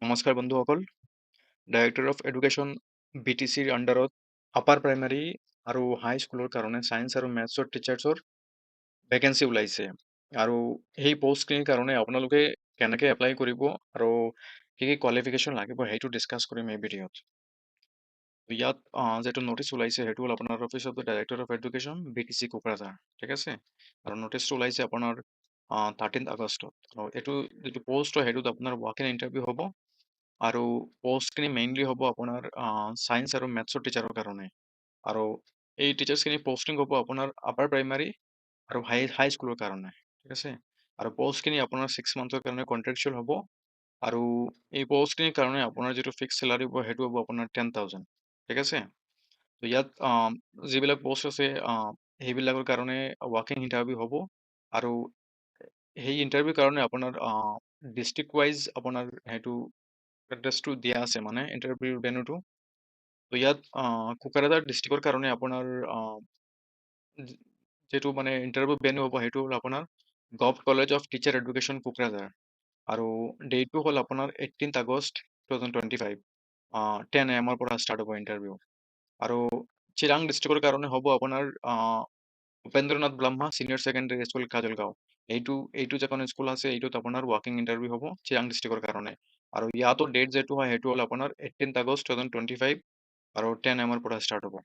নমস্কাৰ বন্ধুসকল, director of education BTCৰ আণ্ডাৰত আপাৰ প্ৰাইমাৰী আৰু হাই স্কুলৰ কাৰণে ছায়েন্স আৰু মেথছৰ টিচাৰ্ছৰ ভেকেঞ্চি ওলাইছে আৰু সেই পষ্টখিনিৰ কাৰণে আপোনালোকে কেনেকৈ এপ্লাই কৰিব আৰু কি কোৱালিফিকেশ্যন লাগিব সেইটো ডিছকাছ কৰিম এই ভিডিঅ'ত। ইয়াত যিটো নটিচ ওলাইছে সেইটো হ'ল আপোনাৰ office of the director of education BTC Kokrajhar, ঠিক আছে। আৰু নটিচটো ওলাইছে আপোনাৰ 13 আগষ্টত। আৰু এইটো যিটো পষ্ট হয় সেইটোত আপোনাৰ ৱাক ইন ইণ্টাৰভিউ হ'ব আৰু পষ্টখিনি মেইনলি হ'ব আপোনাৰ ছায়েন্স আৰু মেথছৰ টিচাৰৰ কাৰণে। আৰু এই টিচাৰ্ছখিনি পষ্টিং হ'ব আপোনাৰ আপাৰ প্ৰাইমাৰী আৰু হাই স্কুলৰ কাৰণে, ঠিক আছে। আৰু পষ্টখিনি আপোনাৰ 6 মান্থৰ কাৰণে কণ্ট্ৰেকচুৱেল হ'ব আৰু এই পষ্টখিনিৰ কাৰণে আপোনাৰ যিটো ফিক্স চেলাৰী হ'ব সেইটো হ'ব আপোনাৰ 10,000, ঠিক আছে। তো ইয়াত যিবিলাক পষ্ট আছে সেইবিলাকৰ কাৰণে ৱাকিং ইণ্টাৰভিউ হ'ব আৰু সেই ইণ্টাৰভিউৰ কাৰণে আপোনাৰ ডিষ্ট্ৰিক্ট ৱাইজ আপোনাৰ সেইটো এড্ৰেছটো দিয়া আছে মানে ইণ্টাৰভিউৰ ভেন্যুটো। তো ইয়াত কোকৰাঝাৰ ডিষ্ট্ৰিক্টৰ কাৰণে আপোনাৰ যিটো মানে ইণ্টাৰভিউ ভেন্যু হ'ব সেইটো হ'ল আপোনাৰ gov college of teacher education Kokrajhar আৰু ডেটটো হ'ল আপোনাৰ 18 আগষ্ট 2025, 10 AM পৰা ষ্টাৰ্ট হ'ব ইণ্টাৰভিউ। আৰু চিৰাং ডিষ্ট্ৰিক্টৰ কাৰণে হ'ব আপোনাৰ Upendranath Brahma senior secondary school Kajalgaon. এইটো যিখন স্কুল আছে এইটোত আপোনাৰ ৱাকিং ইণ্টাৰভিউ হ'ব চিৰাং ডিষ্ট্ৰিক্টৰ কাৰণে। আৰু ইয়াতো ডেট যিটো হয় সেইটো হ'ল আপোনাৰ 18 আগষ্ট 2025 আৰু 10 AM পৰা ষ্টাৰ্ট হ'ব।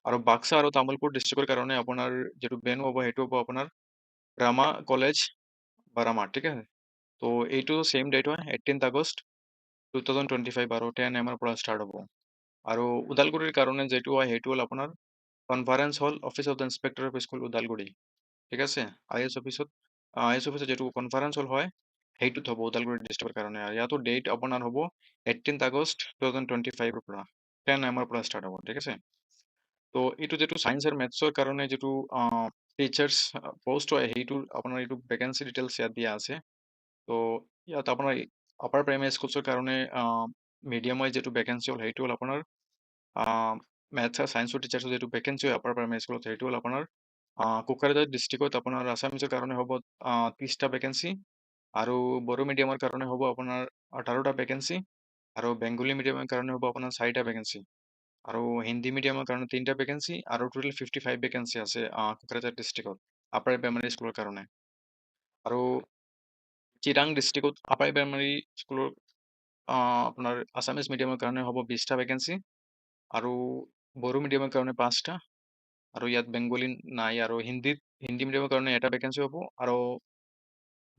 আৰু বাক্সা আৰু তামুলপুৰ ডিষ্ট্ৰিক্টৰ কাৰণে আপোনাৰ যিটো ভেন্যু হ'ব সেইটো হ'ব আপোনাৰ ৰামা কলেজ বা ৰামা, ঠিক আছে। তো এইটো ছেইম ডেট হয় 18 আগষ্ট 2025 আৰু 10 AM পৰা ষ্টাৰ্ট হ'ব। আৰু ওদালগুৰিৰ কাৰণে যিটো হয় সেইটো হ'ল আপোনাৰ conference hall office of the inspector of school Udalguri, ঠিক আছে। IS অফিচত যিটো কনফাৰেন্স হল হয় সেইটোত হ'ব ওদালগুৰি ডিষ্ট্ৰিক্টৰ কাৰণে। আৰু ইয়াতো ডেট আপোনাৰ হ'ব 18 আগষ্ট 2025 পৰা 10 AM পৰা ষ্টাৰ্ট হ'ব, ঠিক আছে। তো এইটো যিটো ছায়েন্স আৰু মেথছৰ কাৰণে যিটো টিচাৰ্ছ পষ্ট হয় সেইটোৰ আপোনাৰ এইটো ভেকেঞ্চি ডিটেইলছ ইয়াত দিয়া আছে। তো ইয়াত আপোনাৰ আপাৰ প্ৰাইমাৰী স্কুলছৰ কাৰণে মিডিয়াম ৱাইজ যিটো ভেকেঞ্চি হ'ল সেইটো হ'ল আপোনাৰ মেথছ আৰু ছায়েন্সৰ টিচাৰ্ছৰ যিটো ভেকেঞ্চি হয় আপাৰ প্ৰাইমাৰী স্কুলত সেইটো হ'ল আপোনাৰ কোকৰাঝাৰ ডিষ্ট্ৰিক্টত আপোনাৰ আছামিজৰ কাৰণে হ'ব 30টা ভেকেঞ্চি আৰু বড়ো মিডিয়ামৰ কাৰণে হ'ব আপোনাৰ 18টা ভেকেঞ্চি আৰু বেংগলী মিডিয়ামৰ কাৰণে হ'ব আপোনাৰ 4টা ভেকেঞ্চি আৰু হিন্দী মিডিয়ামৰ কাৰণে 3টা ভেকেঞ্চি আৰু টোটেল 55 ভেকেঞ্চি আছে কোকৰাঝাৰ ডিষ্ট্ৰিক্টত আপাৰ প্ৰাইমাৰী স্কুলৰ কাৰণে। আৰু চিৰাং ডিষ্ট্ৰিক্টত আপাৰ প্ৰাইমাৰী স্কুলৰ আপোনাৰ আছামিজ মিডিয়ামৰ কাৰণে হ'ব 20টা ভেকেঞ্চি আৰু বড়ো মিডিয়ামৰ কাৰণে 5টা আৰু ইয়াত বেংগলী নাই আৰু হিন্দী মিডিয়ামৰ কাৰণে এটা ভেকেঞ্চি হ'ব আৰু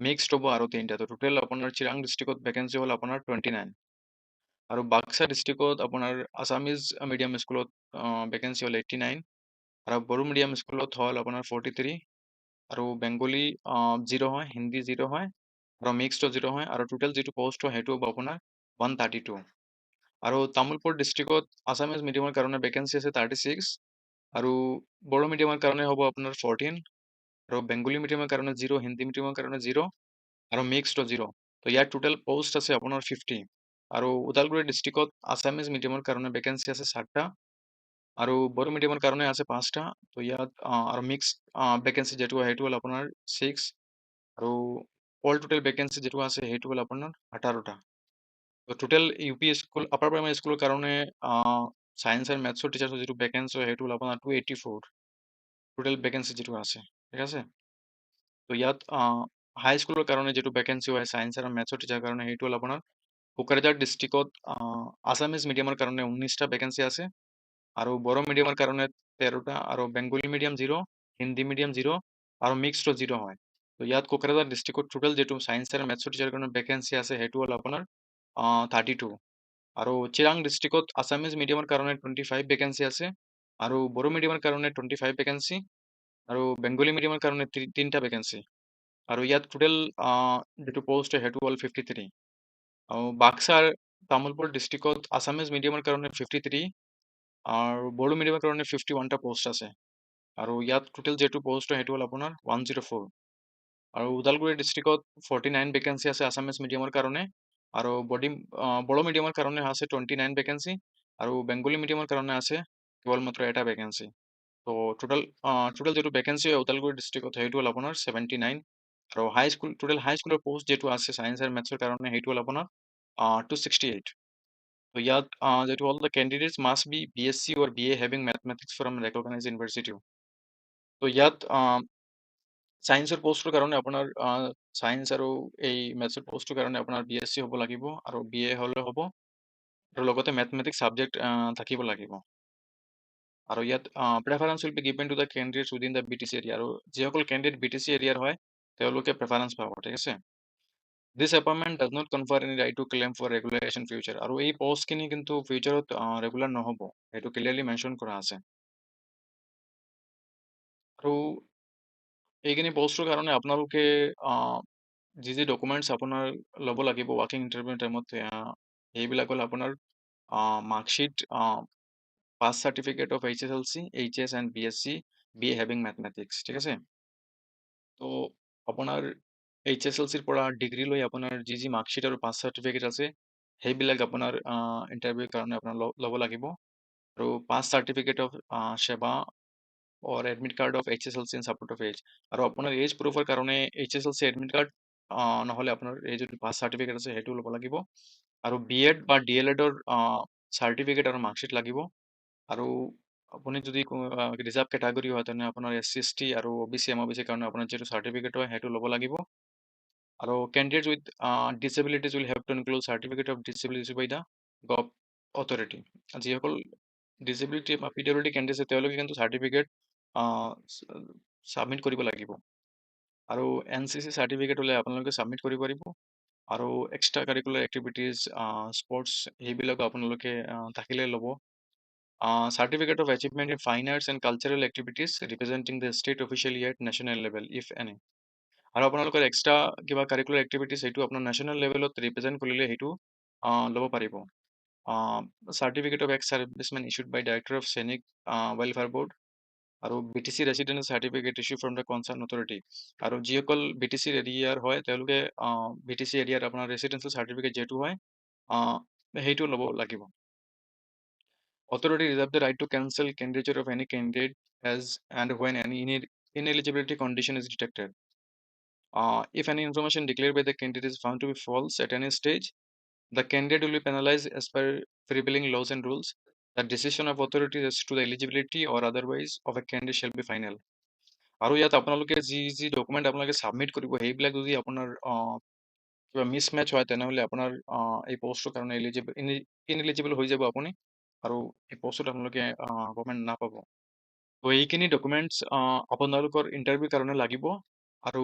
মিক্সড হ'ব আৰু 3টা। তো টোটেল আপোনাৰ চিৰাং ডিষ্ট্ৰিক্টত ভেকেঞ্চি হ'ল আপোনাৰ 29 আৰু বাক্সা ডিষ্ট্ৰিক্টত আপোনাৰ আছামিজ মিডিয়াম স্কুলত ভেকেঞ্চি হ'ল 89 আৰু বড়ো মিডিয়াম স্কুলত হ'ল আপোনাৰ 43 আৰু বেংগলী 0 হয়, হিন্দী 0 হয় আৰু মিক্সড 0 হয় আৰু টোটেল যিটো পষ্ট হয় সেইটো হ'ব আপোনাৰ 132। আৰু তামুলপুৰ ডিষ্ট্ৰিক্টত আছামিজ মিডিয়ামৰ কাৰণে ভেকেঞ্চি আছে 36 আৰু বড়ো মিডিয়ামৰ কাৰণে হ'ব আপোনাৰ 14 আৰু বেংগলী মিডিয়ামৰ কাৰণে 0, হিন্দী মিডিয়ামৰ কাৰণে 0 আৰু মিক্সড 0। তো ইয়াৰ টোটেল পষ্ট আছে আপোনাৰ 50। আৰু ওদালগুৰি ডিষ্ট্ৰিক্টত আছামিজ মিডিয়ামৰ কাৰণে ভেকেঞ্চি আছে 7টা আৰু বড়ো মিডিয়ামৰ কাৰণে আছে 5টা। তো ইয়াত আৰু মিক্সড ভেকেঞ্চি যিটো হয় সেইটো হ'ল আপোনাৰ 6 আৰু অল টোটেল ভেকেঞ্চি যিটো আছে সেইটো হ'ল আপোনাৰ 18টা। তো total UP school upper primary স্কুলৰ কাৰণে ছায়েন্স এণ্ড মেথছৰ টিচাৰ্ছৰ যিটো ভেকেঞ্চি হয় সেইটো হ'ল আপোনাৰ 284 টোটেল ভেকেঞ্চি যিটো আছে, ঠিক আছে। তো ইয়াত হাই স্কুলৰ কাৰণে যিটো ভেকেঞ্চি হয় ছায়েন্স আৰু মেথছৰ টিচাৰৰ কাৰণে সেইটো হ'ল আপোনাৰ কোকৰাঝাৰ ডিষ্ট্ৰিক্টত আছামিজ মিডিয়ামৰ কাৰণে 19টা ভেকেঞ্চি আছে আৰু বড়ো মিডিয়ামৰ কাৰণে 13টা আৰু বেংগলী মিডিয়াম 0, হিন্দী মিডিয়াম 0 আৰু মিক্সড 0 হয়। তো ইয়াত কোকৰাঝাৰ ডিষ্ট্ৰিক্টত টোটেল যিটো ছায়েন্স আৰু মেথছৰ টিচাৰৰ কাৰণে ভেকেঞ্চি আছে সেইটো হ'ল আপোনাৰ 32 আৰু চিৰাং ডিষ্ট্ৰিক্টত আছামিজ মিডিয়ামৰ কাৰণে 25 ভেকেঞ্চি আছে আৰু বড়ো মিডিয়ামৰ কাৰণে 25 ভেকেঞ্চি আৰু বেংগলী মিডিয়ামৰ কাৰণে 3টা ভেকেঞ্চি আৰু ইয়াত টোটেল যিটো পষ্ট হয় সেইটো হ'ল 53। আৰু বাক্সাৰ তামুলপুৰ ডিষ্ট্ৰিক্টত আছামিজ মিডিয়ামৰ কাৰণে 53 আৰু বড়ো মিডিয়ামৰ কাৰণে 51টা পোষ্ট আছে আৰু ইয়াত টোটেল যিটো পোষ্ট হয় সেইটো হ'ল আপোনাৰ 104। আৰু ওদালগুৰি ডিষ্ট্ৰিক্টত 49 ভেকেঞ্চি আছে আছামিজ মিডিয়ামৰ কাৰণে আৰু বড়ো মিডিয়ামৰ কাৰণে আছে 29 ভেকেঞ্চি আৰু বেংগলী মিডিয়ামৰ কাৰণে আছে কেৱল মাত্ৰ এটা ভেকেঞ্চি। তো টোটেল যিটো ভেকেঞ্চি হয় ওদালগুৰি ডিষ্ট্ৰিক্টত সেইটো হ'ল আপোনাৰ 79 আৰু টোটেল হাই স্কুলৰ পোষ্ট যিটো আছে ছায়েন্স আৰু মেথছৰ কাৰণে সেইটো হ'ল আপোনাৰ 268. So ইয়াত যিটো all the candidates must be BSc or BA having mathematics from recognized university. তো ইয়াত চায়েন্সৰ পোষ্টৰ কাৰণে আপোনাৰ চায়েন্স আৰু এই মেথছৰ পোষ্টৰ কাৰণে আপোনাৰ BSc হ'ব লাগিব আৰু BA হ'লে হ'ব আৰু লগতে মেথমেটিক্স ছাবজেক্ট থাকিব লাগিব। আৰু ইয়াত preference will be given to the candidates within the BTC area, আৰু যিসকল কেণ্ডিডেট BTC এৰিয়াৰ হয় তেওঁলোকে প্ৰেফাৰেঞ্চ পাব, ঠিক আছে। This appointment does not confer any right to claim for regularisation future, আৰু এই পষ্টখিনি কিন্তু ফিউচাৰত ৰেগুলাৰ নহ'ব, সেইটো ক্লিয়াৰলি মেনশ্যন কৰা আছে। আৰু এইখিনি পষ্টৰ কাৰণে আপোনালোকে যি ডকুমেণ্টছ আপোনাৰ ল'ব লাগিব ৱাৰ্কিং ইণ্টাৰভিউ টাইমত, সেইবিলাক হ'ল আপোনাৰ marksheet, pass certificate of HSLC, HS and BSc, BA having mathematics, ঠিক আছে। তো আপোনাৰ HSLCৰ পৰা ডিগ্ৰী লৈ আপোনাৰ যি মাৰ্কশ্বিট আৰু পাছ চাৰ্টিফিকেট আছে সেইবিলাক আপোনাৰ ইণ্টাৰভিউৰ কাৰণে আপোনাৰ ল'ব লাগিব। আৰু পাছ চাৰ্টিফিকেট অফ সেৱা or admit card of HSLC in support of age, আৰু আপোনাৰ এজ প্ৰুফৰ কাৰণে HSLC এডমিট কাৰ্ড নহ'লে আপোনাৰ এই যিটো পাছ চাৰ্টিফিকেট আছে সেইটো ল'ব লাগিব। আৰু BEd বা DLEডৰ চাৰ্টিফিকেট আৰু মাৰ্কশ্বিট লাগিব। আৰু আপুনি যদি ৰিজাৰ্ভ কেটাগৰী হয় তেনে আপোনাৰ SC ST আৰু OBC MOBC কাৰণে আপোনাৰ যিটো চাৰ্টিফিকেট হয় সেইটো ল'ব লাগিব। আৰু candidates with disabilities will have to include certificate of disability by the gov authority. যিসকল ডিছেবিলিটি বা PWD কেণ্ডিডেট আছে তেওঁলোকে কিন্তু চাৰ্টিফিকেট ছাবমিট কৰিব লাগিব। আৰু NCC চাৰ্টিফিকেট হ'লে আপোনালোকে ছাবমিট কৰিব পাৰিব। আৰু এক্সট্ৰা কাৰিকুলাৰ এক্টিভিটিজ, স্পৰ্টছ সেইবিলাকো আপোনালোকে থাকিলে ল'ব। Certificate of achievement in fine arts and cultural activities ৰিপ্ৰেজেণ্টিং the state officially at national level if any. আৰু আপোনালোকৰ এক্সট্ৰা কিবা কাৰিকুলাৰ এক্টিভিটিজ সেইটো আপোনাৰ নেশ্যনেল লেভেলত ৰিপ্ৰেজেণ্ট কৰিলে সেইটো ল'ব পাৰিব। Certificate of ex servicemen issued by director of Sainik welfare board, আৰু BTC resident certificate issue from the concern authority. আৰু যিসকল BTC এৰিয়াৰ হয় তেওঁলোকে BTC এৰিয়াৰ আপোনাৰ ৰেচিডেঞ্চিয়েল চাৰ্টিফিকেট যিহেতু হয় সেইটো ল'ব লাগিব। Authority reserve the right to cancel candidature of any candidate as and when any ineligibility condition is detected. If any information declared by the candidate is found to be false at any stage, the candidate will be penalized as per prevailing laws and rules. The decision of authority as to the eligibility or otherwise of a candidate shall be final. আৰু ইয়াত আপোনালোকে যি document আপোনালোকে submit কৰিব সেইবিলাক যদি আপোনাৰ কিবা মিছমেচ হয় তেনেহ'লে আপোনাৰ এই পষ্টটোৰ কাৰণে ইনএলিজিবল হৈ যাব আপুনি, আৰু এই পষ্টটোত আপোনালোকে গভৰ্ণমেণ্ট নাপাব। তো এইখিনি ডকুমেণ্টছ আপোনালোকৰ ইণ্টাৰভিউৰ কাৰণে লাগিব। আৰু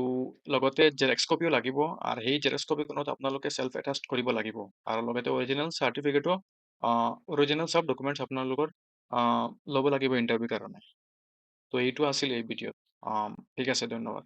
লগতে জেৰক্স কপিও লাগিব, আৰু সেই জেৰক্স কপিখনত আপোনালোকে চেল্ফ এটাষ্ট কৰিব লাগিব। আৰু লগতে অৰিজিনেল চাৰ্টিফিকেটো অৰিজিনেল চব ডকুমেণ্টছ আপোনালোকৰ ল'ব লাগিব ইণ্টাৰভিউৰ কাৰণে। তো এইটো আছিল এই ভিডিঅ'ত। ঠিক আছে, ধন্যবাদ।